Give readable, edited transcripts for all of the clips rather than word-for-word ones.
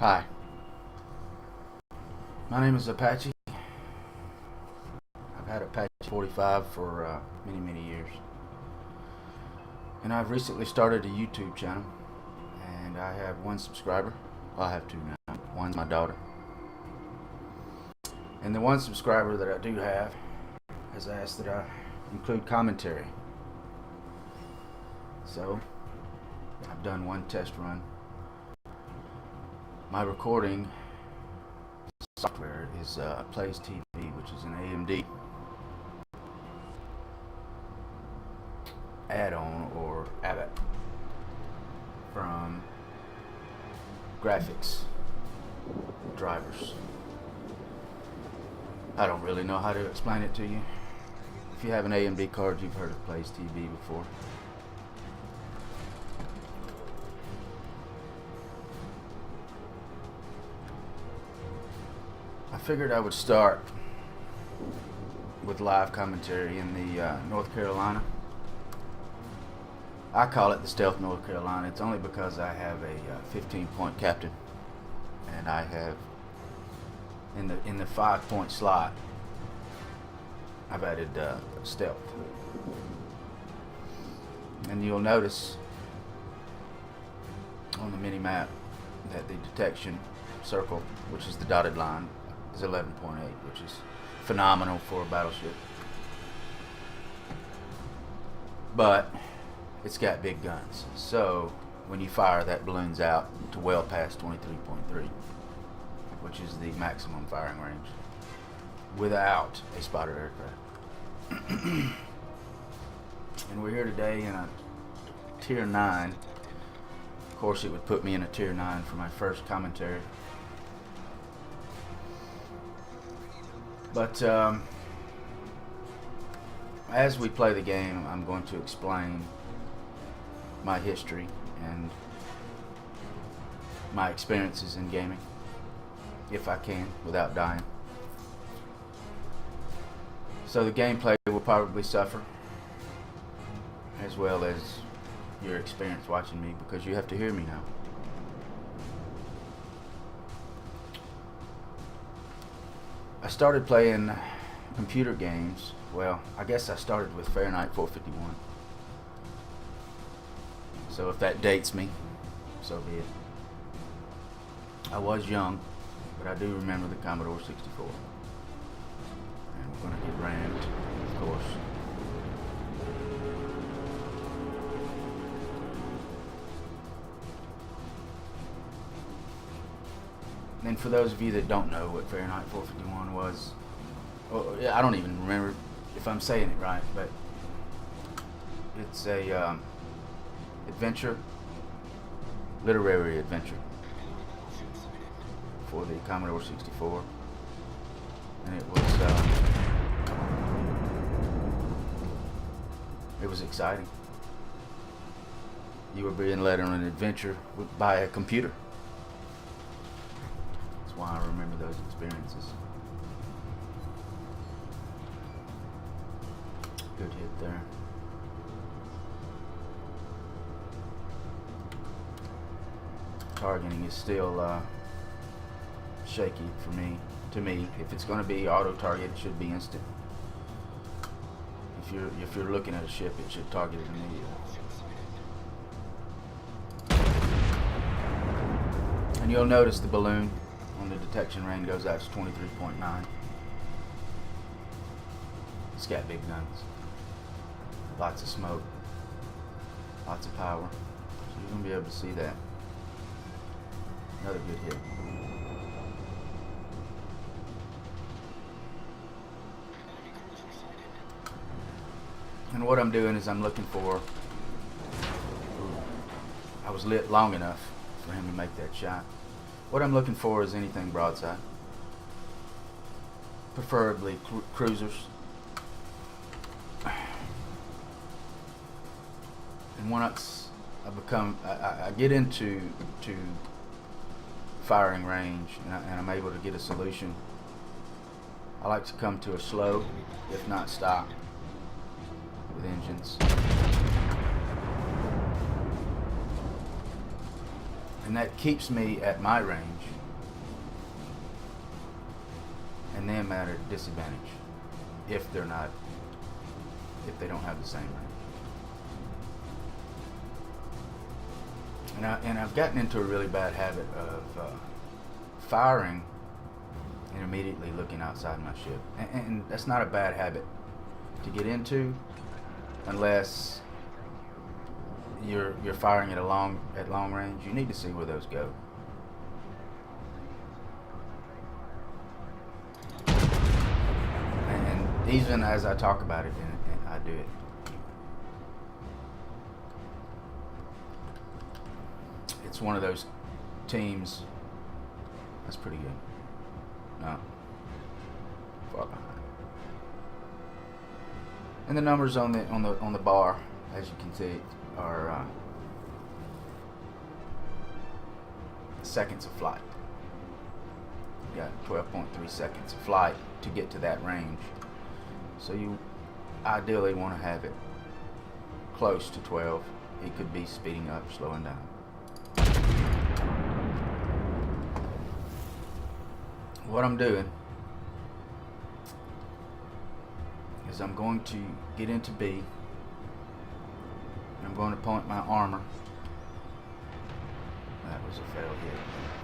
Hi, my name is Apache. I've had Apache45 for many years. And I've recently started a YouTube channel. And I have one subscriber. Well, I have two now. One's my daughter. And the one subscriber that I do have has asked that I include commentary. So, I've done one test run. My recording software is Plays TV, which is an AMD add-on or add from graphics drivers. I don't really know how to explain it to you. If you have an AMD card, you've heard of Plays TV before. I figured I would start with live commentary in the North Carolina. I call it the Stealth North Carolina. It's only because I have a 15-point captain, and I have in the 5-point slot I've added stealth. And you'll notice on the mini map that the detection circle, which is the dotted line, is 11.8, which is phenomenal for a battleship. But it's got big guns, so when you fire, that balloons out to well past 23.3, which is the maximum firing range without a spotted aircraft. And we're here today in a tier 9. Of course, it would put me in a tier 9 for my first commentary. But as we play the game, I'm going to explain my history and my experiences in gaming, if I can, without dying. So the gameplay will probably suffer, as well as your experience watching me, because you have to hear me now. I started playing computer games. Well, I guess I started with Fahrenheit 451. So if that dates me, so be it. I was young, but I do remember the Commodore 64. And we're going to get rammed, of course. And for those of you that don't know what Fahrenheit 451 was, well, yeah, I don't even remember if I'm saying it right, but it's a adventure, literary adventure for the Commodore 64, and it was exciting. You were being led on an adventure by a computer. That's why I remember those experiences. Good hit there. Targeting is still shaky for me. To me, if it's going to be auto target, it should be instant. If you're looking at a ship, it should target it immediately. And you'll notice the balloon on the detection range goes out to 23.9. It's got big guns, lots of smoke, lots of power. So you're going to be able to see that. Another good hit. And what I'm doing is I'm looking for... I was lit long enough for him to make that shot. What I'm looking for is anything broadside. Preferably cruisers. And once I get into firing range, and I'm able to get a solution, I like to come to a slow, if not stop, with engines. And that keeps me at my range and them at a disadvantage if they don't have the same range. And I've gotten into a really bad habit of firing and immediately looking outside my ship, and that's not a bad habit to get into unless you're firing at long range. You need to see where those go. And even as I talk about it, and I do it. It's one of those teams. That's pretty good. No, far behind. And the numbers on the bar, as you can see, are seconds of flight. You got 12.3 seconds of flight to get to that range. So you ideally want to have it close to 12. It could be speeding up, slowing down. What I'm doing is I'm going to get into B, and I'm going to point my armor. That was a failed hit.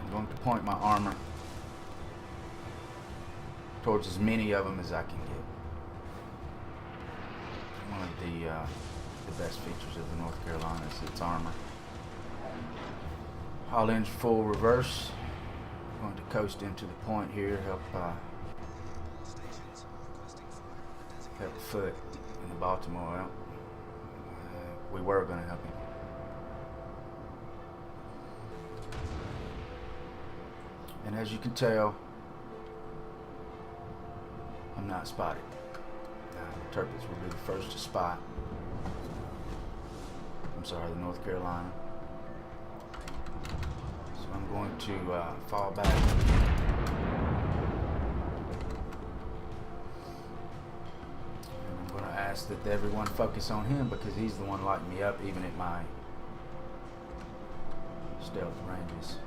I'm going to point my armor towards as many of them as I can get. One of the best features of the North Carolina is its armor. All engine full reverse. I'm going to coast into the point here, help Foot in the Baltimore out. We were going to help him. And as you can tell, I'm not spotted. The Turpits will be the first to spot. I'm sorry, the North Carolina. So I'm going to fall back. That everyone focus on him because he's the one lighting me up even at my stealth ranges.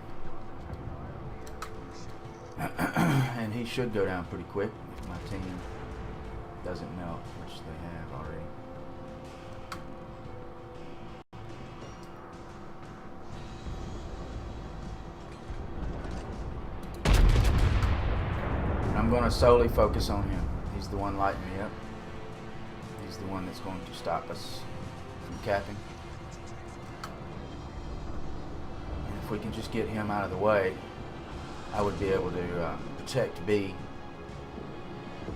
And he should go down pretty quick if my team doesn't melt, which they have already. I'm going to solely focus on him. He's the one lighting me up. He's the one that's going to stop us from capping. And if we can just get him out of the way, I would be able to protect B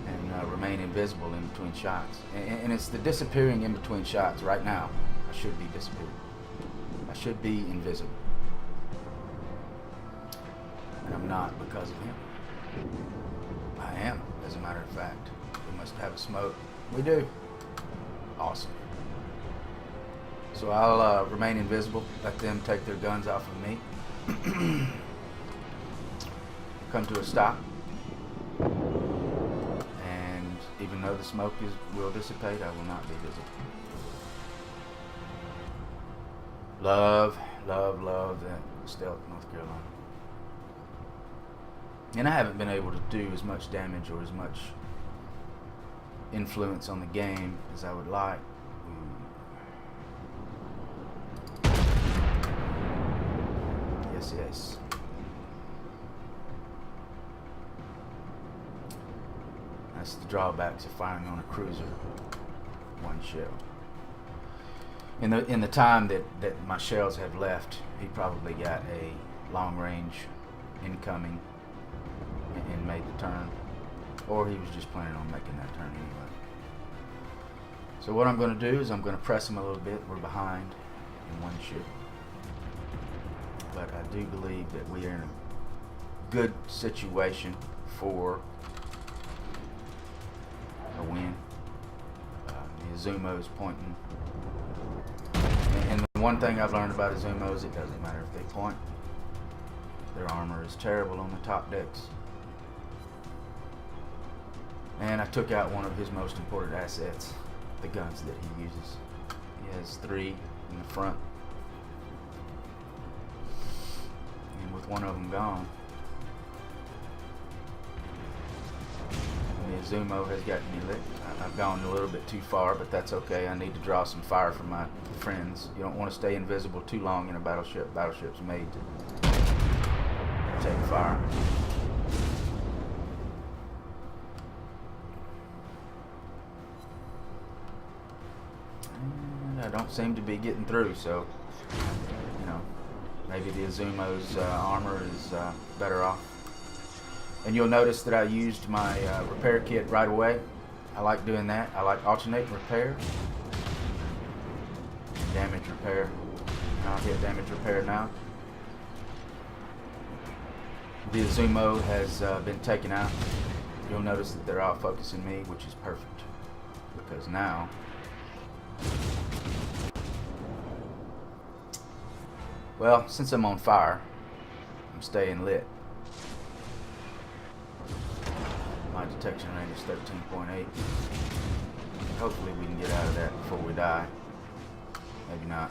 and remain invisible in between shots. And it's the disappearing in between shots right now. I should be disappearing. I should be invisible. And I'm not because of him. I am, as a matter of fact. We must have a smoke. We do. Awesome. So I'll remain invisible, let them take their guns off of me. Come to a stop. And even though the smoke will dissipate, I will not be visible. Love that stealth North Carolina. And I haven't been able to do as much damage or as much influence on the game as I would like. Yes. That's the drawbacks of firing on a cruiser. One shell. In the time that my shells have left, he probably got a long range incoming and made the turn. Or he was just planning on making that turn anyway. So what I'm going to do is I'm going to press him a little bit. We're behind in one ship. But I do believe that we are in a good situation for a win. The Azumo's pointing. And the one thing I've learned about Azumos, it doesn't matter if they point. Their armor is terrible on the top decks. And I took out one of his most important assets, the guns that he uses. He has 3 in the front. with one of them gone. And the Azumo has gotten me lit. I've gone a little bit too far, but that's okay. I need to draw some fire from my friends. You don't want to stay invisible too long in a battleship. Battleship's made to take fire. And I don't seem to be getting through, so you know, maybe the Azumo's armor is better off. And you'll notice that I used my repair kit right away. I like doing that. I like alternate repair, damage repair. I'll hit damage repair now. The Azumo has been taken out. You'll notice that they're all focusing me, which is perfect, because now well, since I'm on fire, I'm staying lit. My detection rate is 13.8. Hopefully we can get out of that before we die. Maybe not.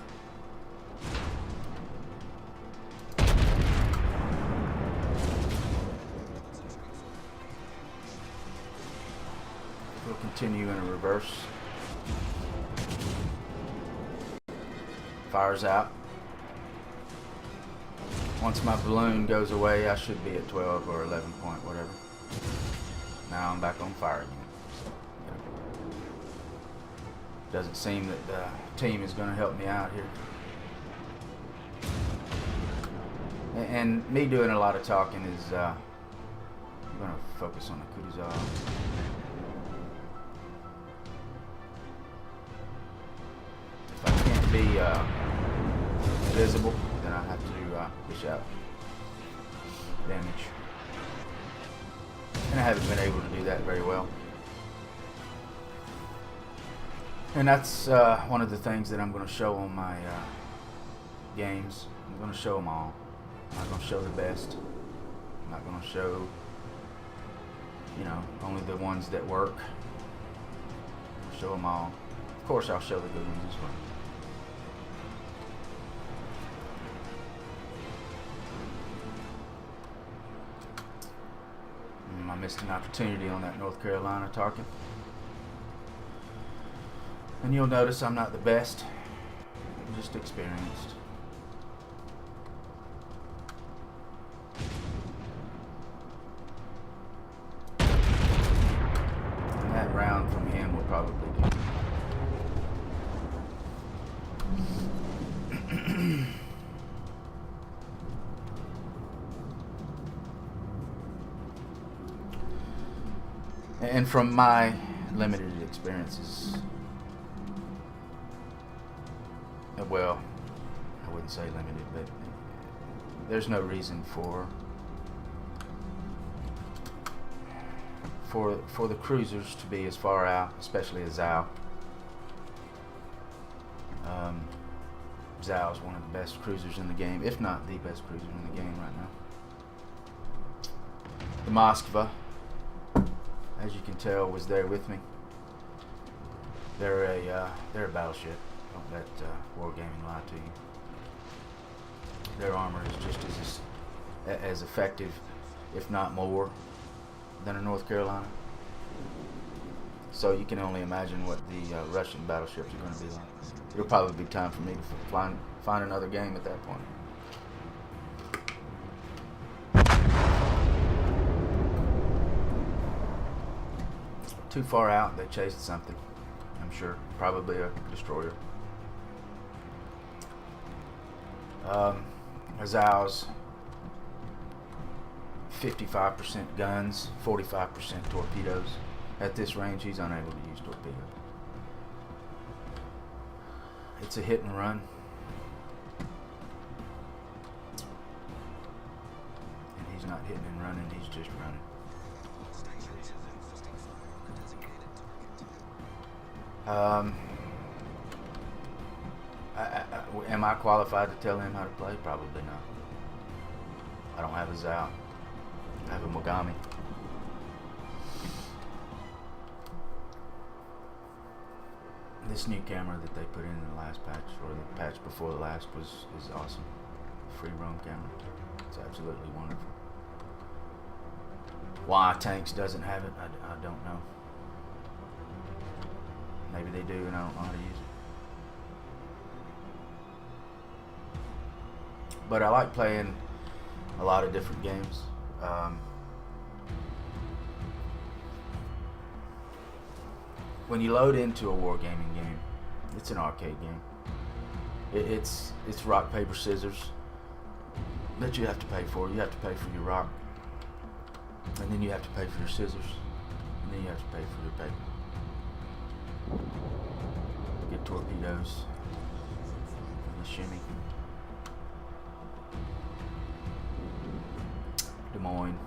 We'll continue in a reverse. Fire's out. Once my balloon goes away, I should be at 12 or 11 point, whatever. Now I'm back on fire again. So, yeah. Doesn't seem that the team is going to help me out here. And me doing a lot of talking is, I'm going to focus on the Kutuzov. If I can't be visible, then I have to dish out damage. And I haven't been able to do that very well. And that's one of the things that I'm going to show on my games. I'm going to show them all. I'm not going to show the best. I'm not going to show, you know, only the ones that work. I'll show them all. Of course, I'll show the good ones as well. I missed an opportunity on that North Carolina target. And you'll notice I'm not the best. I'm just experienced. And that round from him will probably do. And from my limited experiences, well, I wouldn't say limited, but there's no reason for the cruisers to be as far out, especially a Zao. Zao is one of the best cruisers in the game, if not the best cruiser in the game right now. The Moskva, as you can tell, was there with me. They're a battleship. Don't let Wargaming lie to you. Their armor is just as effective, if not more, than a North Carolina. So you can only imagine what the Russian battleships are going to be like. It'll probably be time for me to find another game at that point. Too far out, they chased something, I'm sure. Probably a destroyer. Azao's 55% guns, 45% torpedoes. At this range, he's unable to use torpedoes. It's a hit and run. And he's not hitting and running, he's just running. Am I qualified to tell him how to play? Probably not. I don't have a Zao. I have a Mogami. This new camera that they put in the last patch, or the patch before the last, is awesome. Free roam camera. It's absolutely wonderful. Why Tanks doesn't have it, I don't know. Maybe they do and I don't know how to use it. But I like playing a lot of different games. When you load into a wargaming game, it's an arcade game. It's rock, paper, scissors that you have to pay for. You have to pay for your rock, and then you have to pay for your scissors, and then you have to pay for your paper. Get torpedoes, and the shimmy. Des Moines,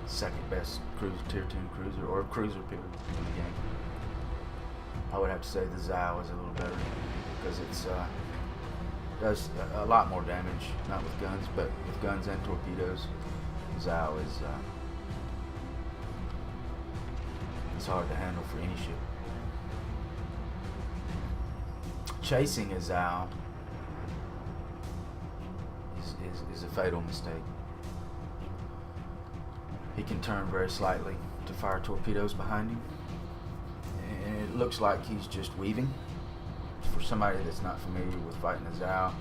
second best cruiser, tier 10 cruiser, or cruiser period in the game. I would have to say the Zao is a little better because it's does a lot more damage, not with guns, but with guns and torpedoes. Zao is it's hard to handle for any ship. Chasing a Zao is a fatal mistake. He can turn very slightly to fire torpedoes behind him, and it looks like he's just weaving. For somebody that's not familiar with fighting a Zao,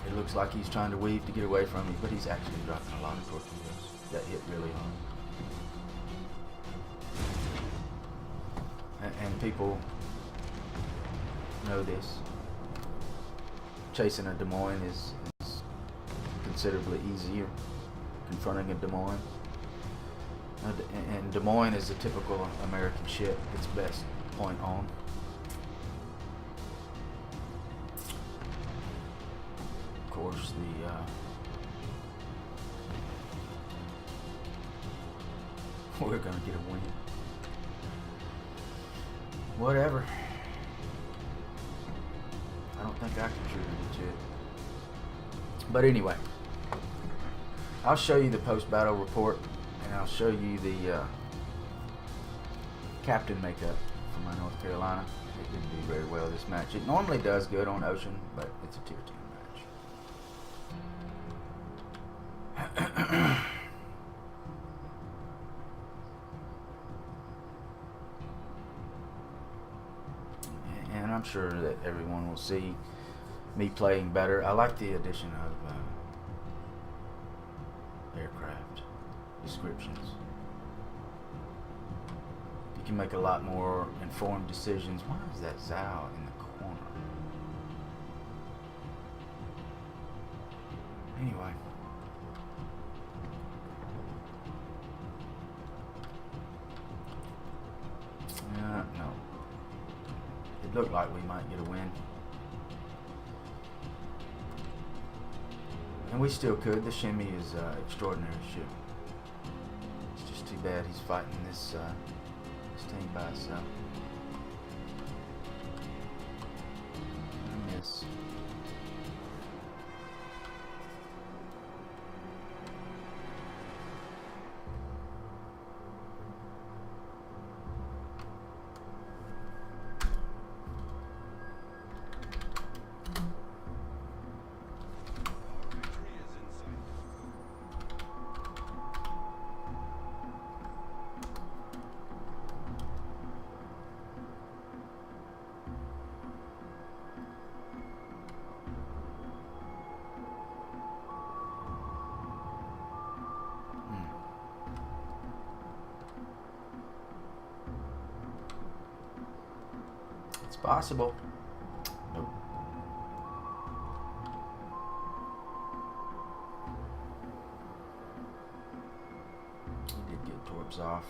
it looks like he's trying to weave to get away from me, but he's actually dropping a lot of torpedoes that hit really hard. And people know this. Chasing a Des Moines is considerably easier. Confronting a Des Moines. And Des Moines is a typical American ship. It's best point on. Of course, we're gonna get a win. Whatever. I don't think I contributed to it. But anyway, I'll show you the post-battle report, and I'll show you the captain makeup for my North Carolina. It didn't do very well this match. It normally does good on Ocean, but it's a tier 10 match. And I'm sure that everyone will see me playing better. I like the addition of aircraft descriptions. You can make a lot more informed decisions. Why is that Zao in the corner? Anyway. No. It looked like we might get a win. And we still could. The Shimmy is extraordinary ship. It's just too bad he's fighting this team by himself. Miss. It's possible. Nope. He did get torps off.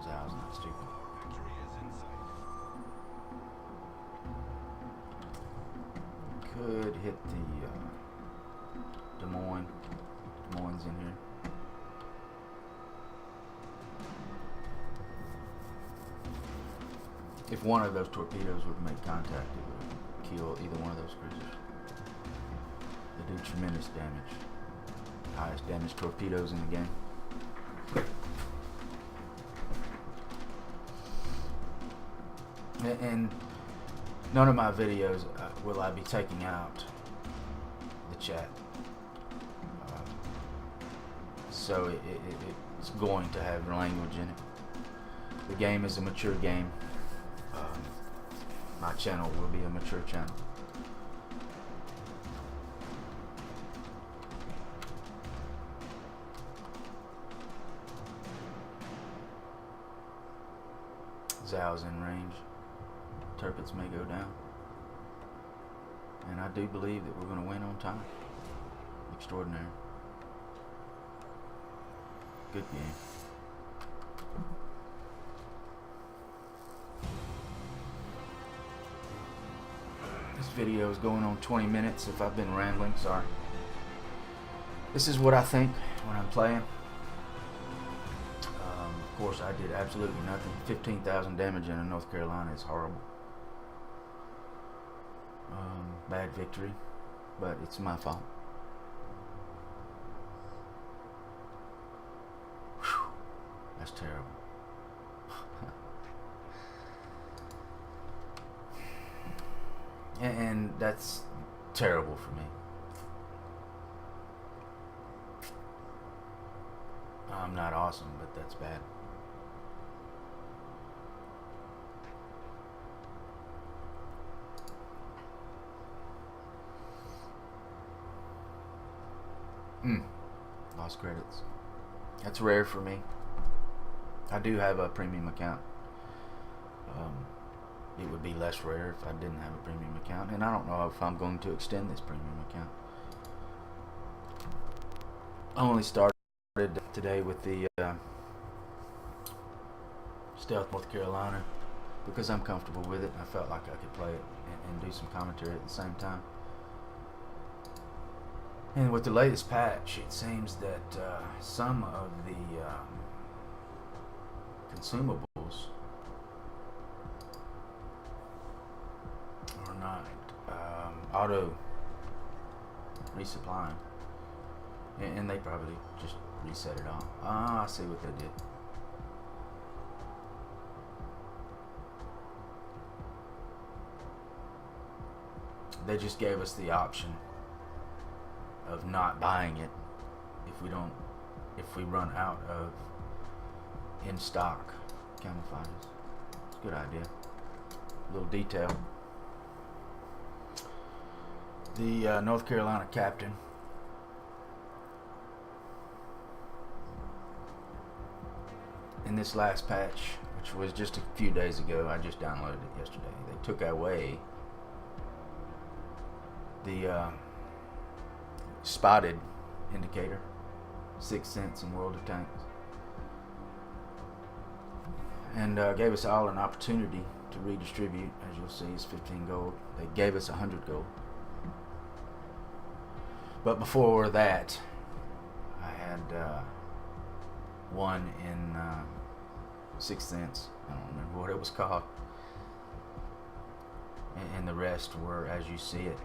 Zao's not stupid. Could hit the Des Moines. Des Moines in here. If one of those torpedoes would make contact, it would kill either one of those cruisers. They do tremendous damage. Highest damage torpedoes in the game. And none of my videos will I be taking out the chat. So it's going to have language in it. The game is a mature game. My channel will be a mature channel. Zhao's in range. Turpets may go down. And I do believe that we're going to win on time. Extraordinary. Good game. This video is going on 20 minutes. If I've been rambling, sorry. This is what I think when I'm playing. Of course, I did absolutely nothing. 15,000 damage in North Carolina is horrible. Bad victory, but it's my fault. Whew, that's terrible. And that's terrible for me. I'm not awesome, but that's bad. Lost credits. That's rare for me. I do have a premium account. It would be less rare if I didn't have a premium account, and I don't know if I'm going to extend this premium account. I only started today with the Stealth North Carolina because I'm comfortable with it and I felt like I could play it and do some commentary at the same time. And with the latest patch, it seems that some of the consumables are not auto resupplying, and they probably just reset it all. Ah, I see what they did. They just gave us the option of not buying it if we run out of in stock camouflages. It's a good idea. A little detail. The North Carolina captain in this last patch, which was just a few days ago, I just downloaded it yesterday. They took away the spotted indicator, 6 cents in World of Tanks, and gave us all an opportunity to redistribute. As you'll see, it's 15 gold. They gave us 100 gold. But before that, I had one in 6 cents. I don't remember what it was called. And the rest were, as you see it,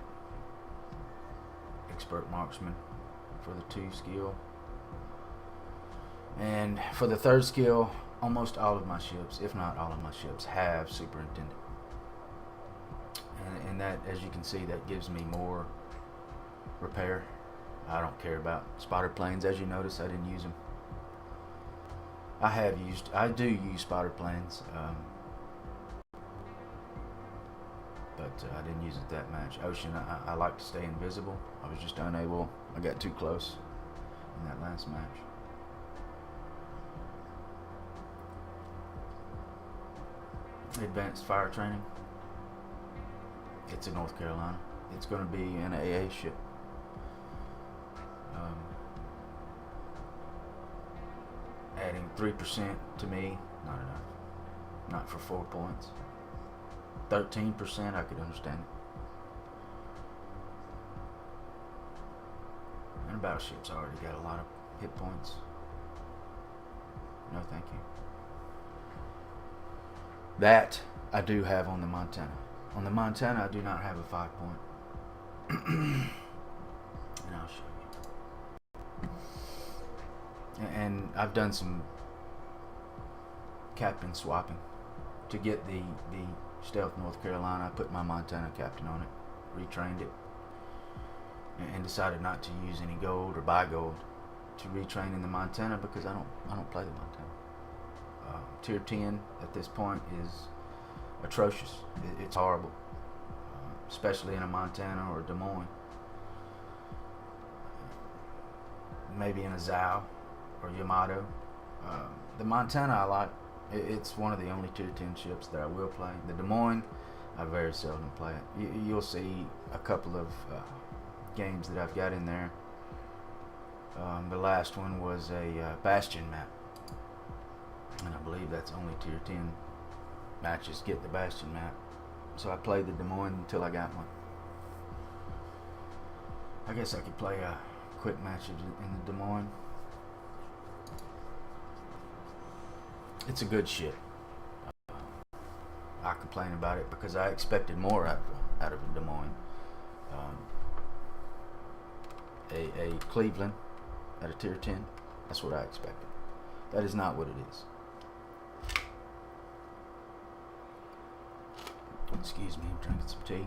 expert marksman for the 2 skill. And for the 3rd skill, almost all of my ships, if not all of my ships, have superintendent. And that, as you can see, that gives me more repair. I don't care about spotter planes. As you notice, I didn't use them. I do use spotter planes, but I didn't use it that much. Ocean, I like to stay invisible. I was just unable. I got too close in that last match. Advanced fire training. It's in North Carolina. It's going to be an AA ship. Adding 3% to me, not enough. Not for 4 points. 13%, I could understand it. And a battleship's already got a lot of hit points. No, thank you. That I do have on the Montana. On the Montana, I do not have a 5-point. And I'll show you. And I've done some captain swapping to get the Stealth, North Carolina. I put my Montana captain on it, retrained it, and decided not to use any gold or buy gold to retrain in the Montana because I don't play the Montana. Tier 10 at this point is atrocious. It's horrible, especially in a Montana or a Des Moines. Maybe in a Zao or Yamato. The Montana I like. It's one of the only tier 10 ships that I will play. The Des Moines, I very seldom play it. You'll see a couple of games that I've got in there. The last one was a Bastion map, and I believe that's only tier 10 matches get the Bastion map. So I played the Des Moines until I got one. I guess I could play a quick match in the Des Moines. It's a good ship. I complain about it because I expected more out of a Des Moines. A Cleveland at a tier 10, that's what I expected. That is not what it is. Excuse me, I'm drinking some tea.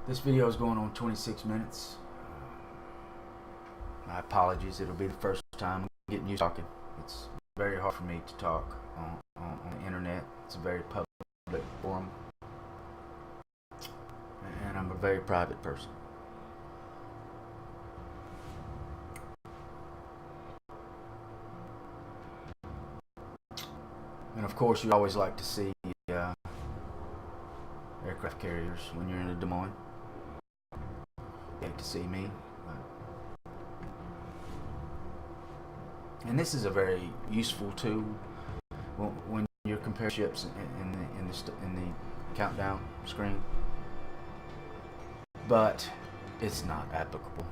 This video is going on 26 minutes. My apologies, it'll be the first time I'm getting used to talking. It's very hard for me to talk on the internet. It's a very public forum, and I'm a very private person. And of course, you always like to see aircraft carriers when you're in a Des Moines. You like to see me. And this is a very useful tool when you're comparing ships in the countdown screen. But it's not applicable.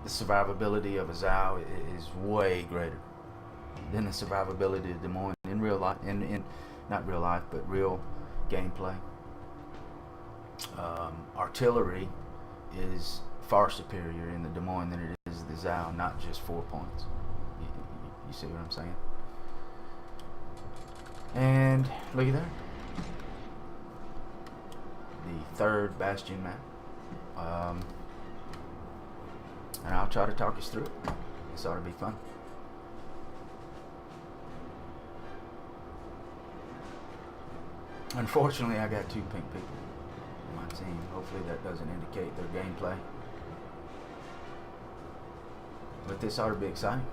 The survivability of a Zao is way greater than the survivability of Des Moines in real life, in not real life, but real gameplay. Artillery is far superior in the Des Moines than it is the Zao, not just 4 points. You see what I'm saying? And look at that. The third Bastion map. And I'll try to talk us through it. This ought to be fun. Unfortunately, I got 2 pink people on my team. Hopefully that doesn't indicate their gameplay. But this ought to be exciting.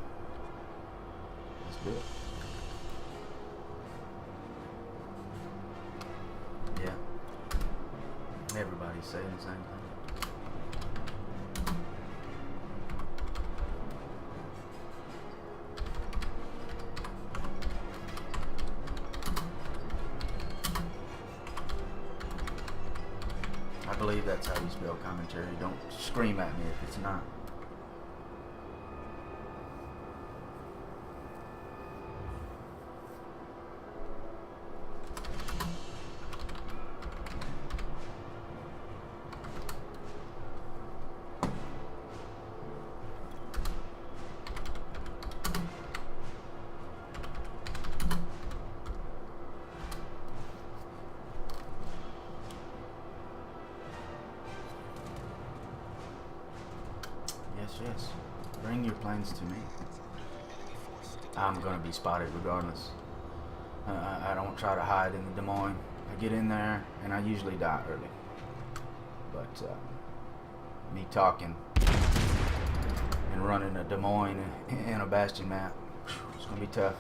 Let's do it. Yeah. Everybody's saying the same thing. I believe that's how you spell commentary. Don't scream at me if it's not. Yes, bring your planes to me. I'm gonna be spotted regardless. I don't try to hide in the Des Moines. I get in there and I usually die early. But me talking and running a Des Moines and a Bastion map, it's gonna be tough.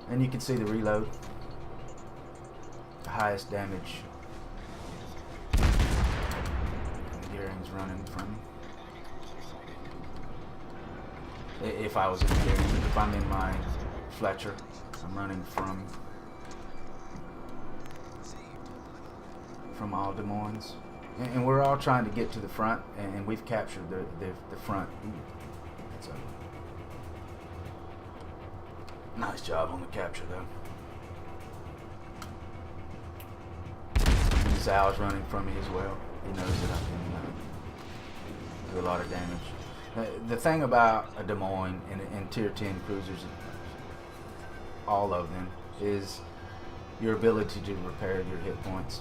And you can see the reload. The highest damage. Gearing's running from me. If I was in the Gearing, if I'm in my Fletcher, I'm running from all Des Moines. And we're all trying to get to the front, and we've captured the front. That's a nice job on the capture, though. And Sal's running from me as well. He knows that I can do a lot of damage. The thing about a Des Moines and Tier 10 cruisers, all of them, is your ability to repair your hit points.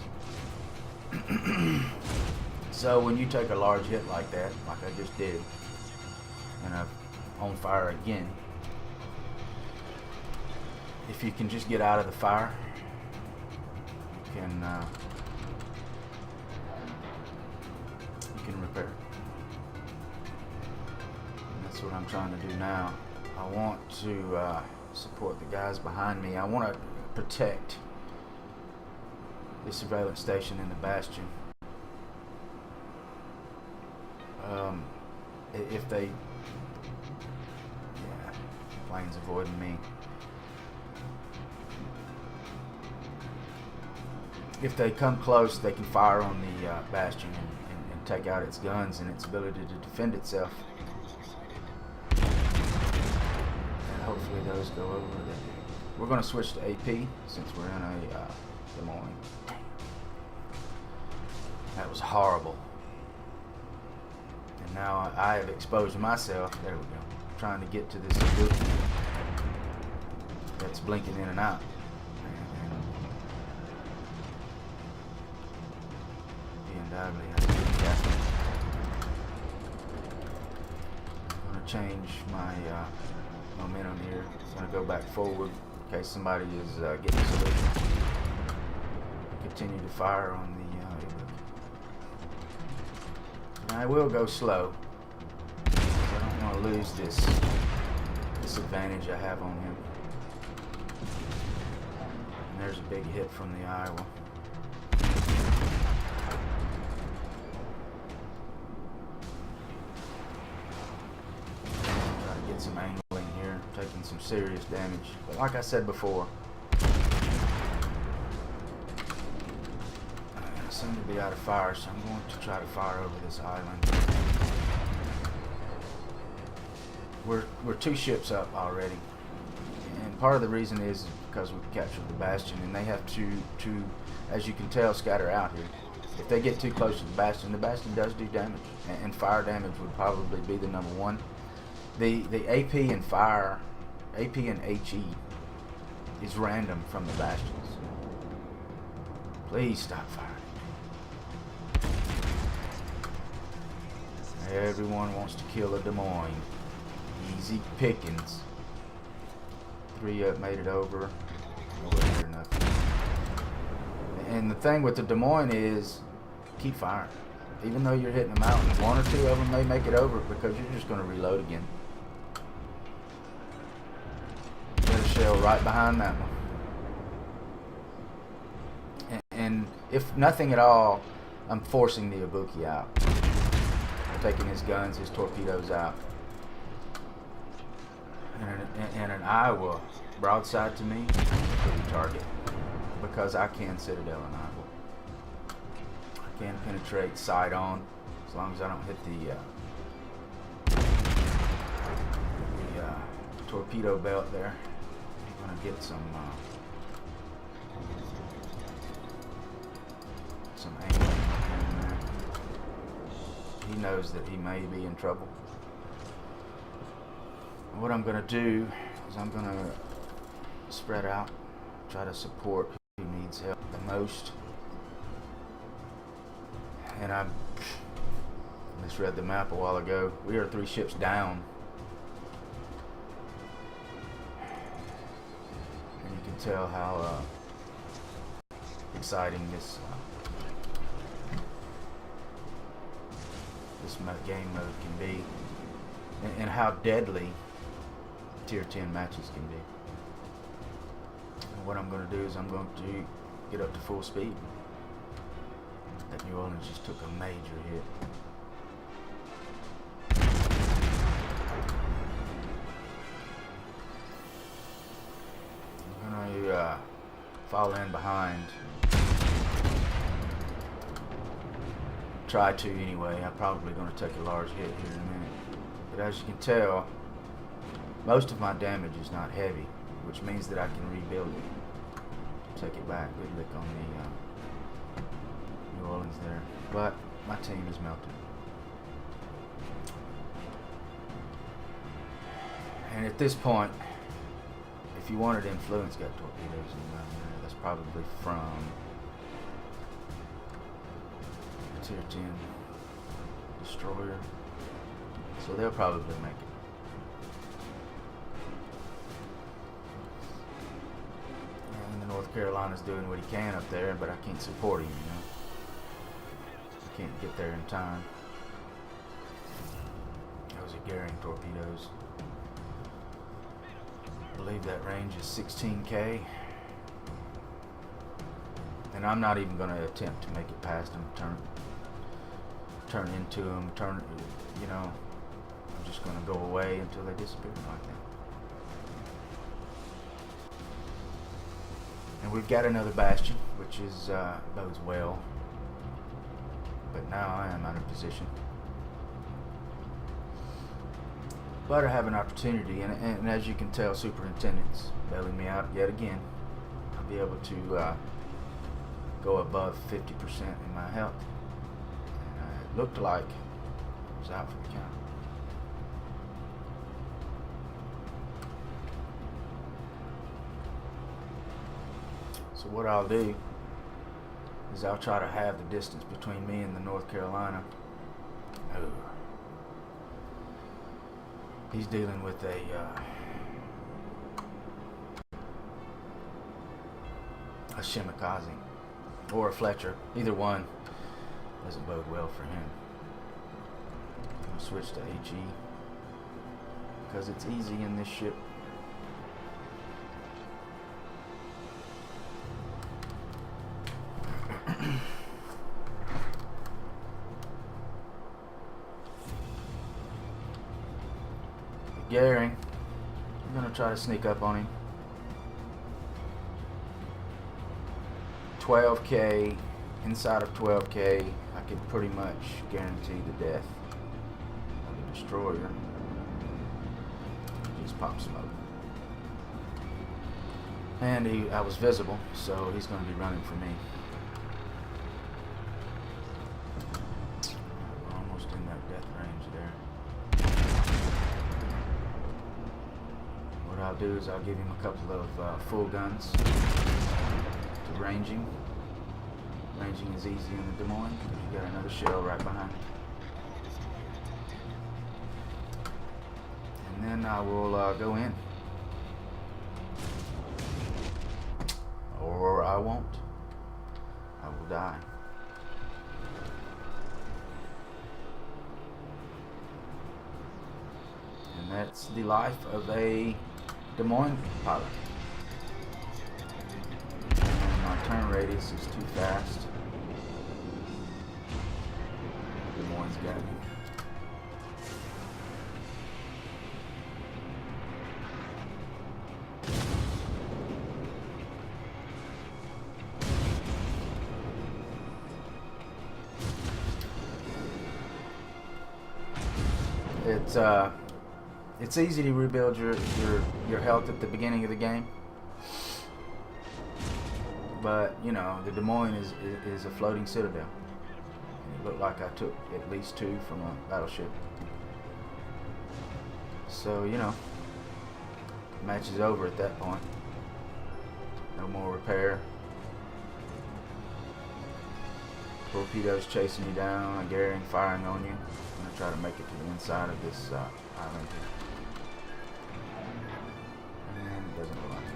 So when you take a large hit like that, like I just did, and I'm on fire again, if you can just get out of the fire, you can repair. And that's what I'm trying to do now. I want to support the guys behind me. I want to protect the surveillance station in the bastion. If they, planes avoiding me. If they come close, they can fire on the bastion and take out its guns and its ability to defend itself. And hopefully those go over. We're going to switch to AP since we're in a Des Moines. That was horrible. And now I have exposed myself. There we go. Trying to get to this loop that's blinking in and out. I'm going to change my momentum here. I'm going to go back forward in case somebody is getting a solution. Continue to fire on the and I will go slow. I don't want to lose this advantage I have on him. And there's a big hit from the Iowa. Some angling here, taking some serious damage, but like I said before, I seem to be out of fire, so I'm going to try to fire over this island. We're 2 ships up already, and part of the reason is because we captured the bastion, and they have to, as you can tell, scatter out here. If they get too close to the bastion does do damage, and fire damage would probably be the number one. The AP and fire, AP and HE is random from the bastions. Please stop firing. Everyone wants to kill a Des Moines. Easy pickings. 3 up, made it over. Nowhere near enough. And the thing with the Des Moines is, keep firing. Even though you're hitting them out, 1 or 2 of them may make it over because you're just going to reload again. Shell right behind that one. And if nothing at all, I'm forcing the Ibuki out. Taking his guns, his torpedoes out. And an Iowa broadside to me, pretty target. Because I can Citadel an Iowa. I can penetrate side on, as long as I don't hit the torpedo belt there. Gonna get some angling in there. He knows that he may be in trouble. What I'm gonna do is I'm gonna spread out, try to support who needs help the most. And I misread the map a while ago. We are 3 ships down. Tell how exciting this game mode can be, and how deadly Tier 10 matches can be. And what I'm going to do is I'm going to get up to full speed. That New Orleans just took a major hit. Fall in behind. Try to anyway. I'm probably going to take a large hit here in a minute. But as you can tell, most of my damage is not heavy, which means that I can rebuild it. Take it back. Good lick on the New Orleans there. But my team is melted. And at this point, if you wanted to influence, got torpedoes in down there. That's probably from Tier 10 destroyer. So they'll probably make it. And the North Carolina's doing what he can up there, but I can't support him, you know. I can't get there in time. Those are Goering torpedoes. I believe that range is 16K. And I'm not even going to attempt to make it past them, turn into them, you know. I'm just going to go away until they disappear like that. And we've got another bastion, which is bodes well. But now I am out of position. But I have an opportunity, and as you can tell, Superintendent's bailing me out yet again. I'll be able to go above 50% in my health. And it looked like I was out for the count. So what I'll do is I'll try to have the distance between me and the North Carolina. Oh. He's dealing with a Shimakaze or a Fletcher. Either one doesn't bode well for him. I'm going to switch to HE because it's easy in this ship. Goering, I'm going to try to sneak up on him. 12K, inside of 12K, I can pretty much guarantee the death of the destroyer. Just pop smoke. And I was visible, so he's going to be running for me. Almost in that death range there. What I'll do is I'll give him a couple of full guns to ranging. Ranging is easy in the Des Moines because you got another shell right behind it. And then I will go in. Or I won't. I will die. And that's the life of a Des Moines pilot. And my turn radius is too fast. Des Moines got me. It's easy to rebuild your health at the beginning of the game, but you know the Des Moines is a floating citadel. And it looked like I took at least 2 from a battleship. So you know, the match is over at that point. No more repair. Torpedoes chasing you down, Goering firing on you. I'm gonna try to make it to the inside of this island here. And it doesn't look like it.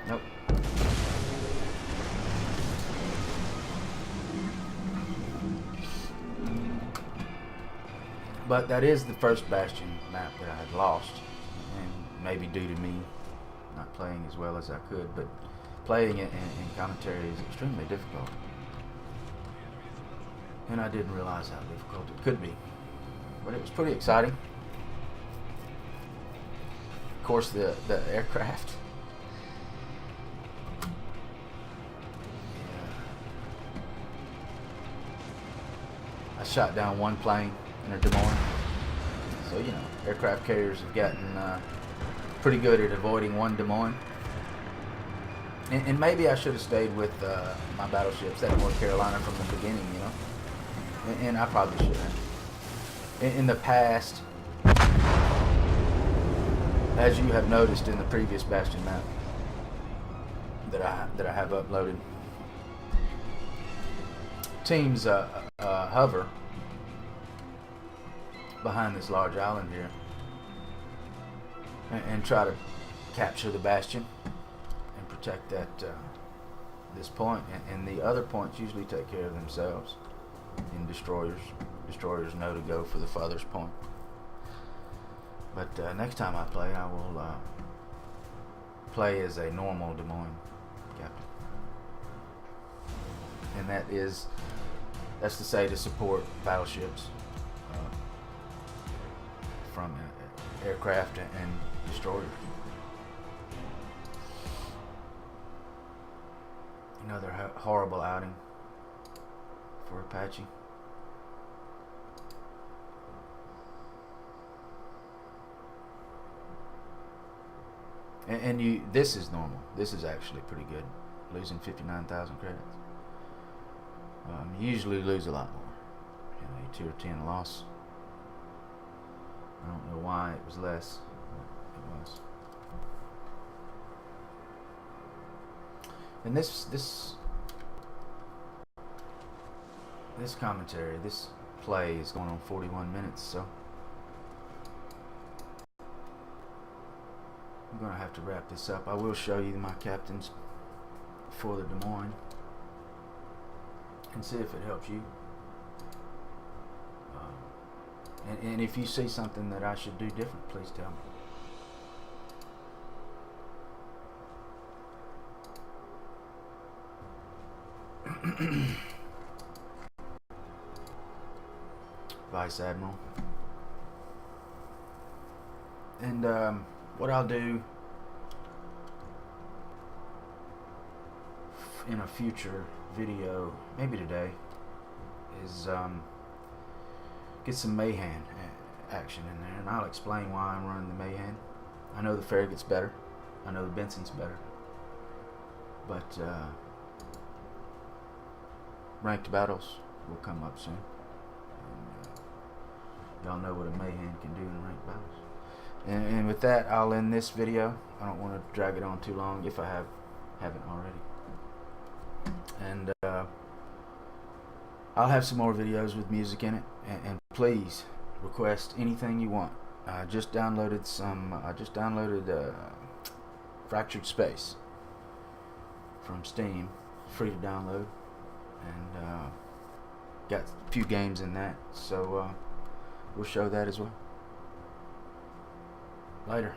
Nope. But that is the first Bastion map that I had lost, and maybe due to me not playing as well as I could, but playing it in commentary is extremely difficult. And I didn't realize how difficult it could be. But it was pretty exciting. Of course, the aircraft. Yeah. I shot down one plane in a Des Moines. So, you know, aircraft carriers have gotten pretty good at avoiding one Des Moines. And maybe I should have stayed with my battleships at North Carolina from the beginning, you know. And I probably should have. In the past, as you have noticed in the previous Bastion map that I have uploaded, teams hover behind this large island here and try to capture the Bastion and protect that this point, and the other points usually take care of themselves in destroyers. Destroyers know to go for the farthest point. But next time I play, I will play as a normal Des Moines captain, and that's to say to support battleships from aircraft and destroyers. Another horrible outing for Apache. And this is normal. This is actually pretty good. Losing 59,000 credits. You usually lose a lot more. A 2 or 10 loss. I don't know why it was less, but it was. And this commentary, this play is going on 41 minutes, so I'm going to have to wrap this up. I will show you my captains for the Des Moines and see if it helps you. And if you see something that I should do different, please tell me. Vice Admiral. And what I'll do in a future video, maybe today, is get some Mayhem action in there, and I'll explain why I'm running the Mayhem. I know the Farragut's better, I know the Benson's better, but ranked battles will come up soon, and y'all know what a Mayhem can do in ranked battles. And with that, I'll end this video. I don't want to drag it on too long if I haven't already. And I'll have some more videos with music in it, and please request anything you want. I just downloaded Fractured Space from Steam, free to download, and got a few games in that, so we'll show that as well. Later.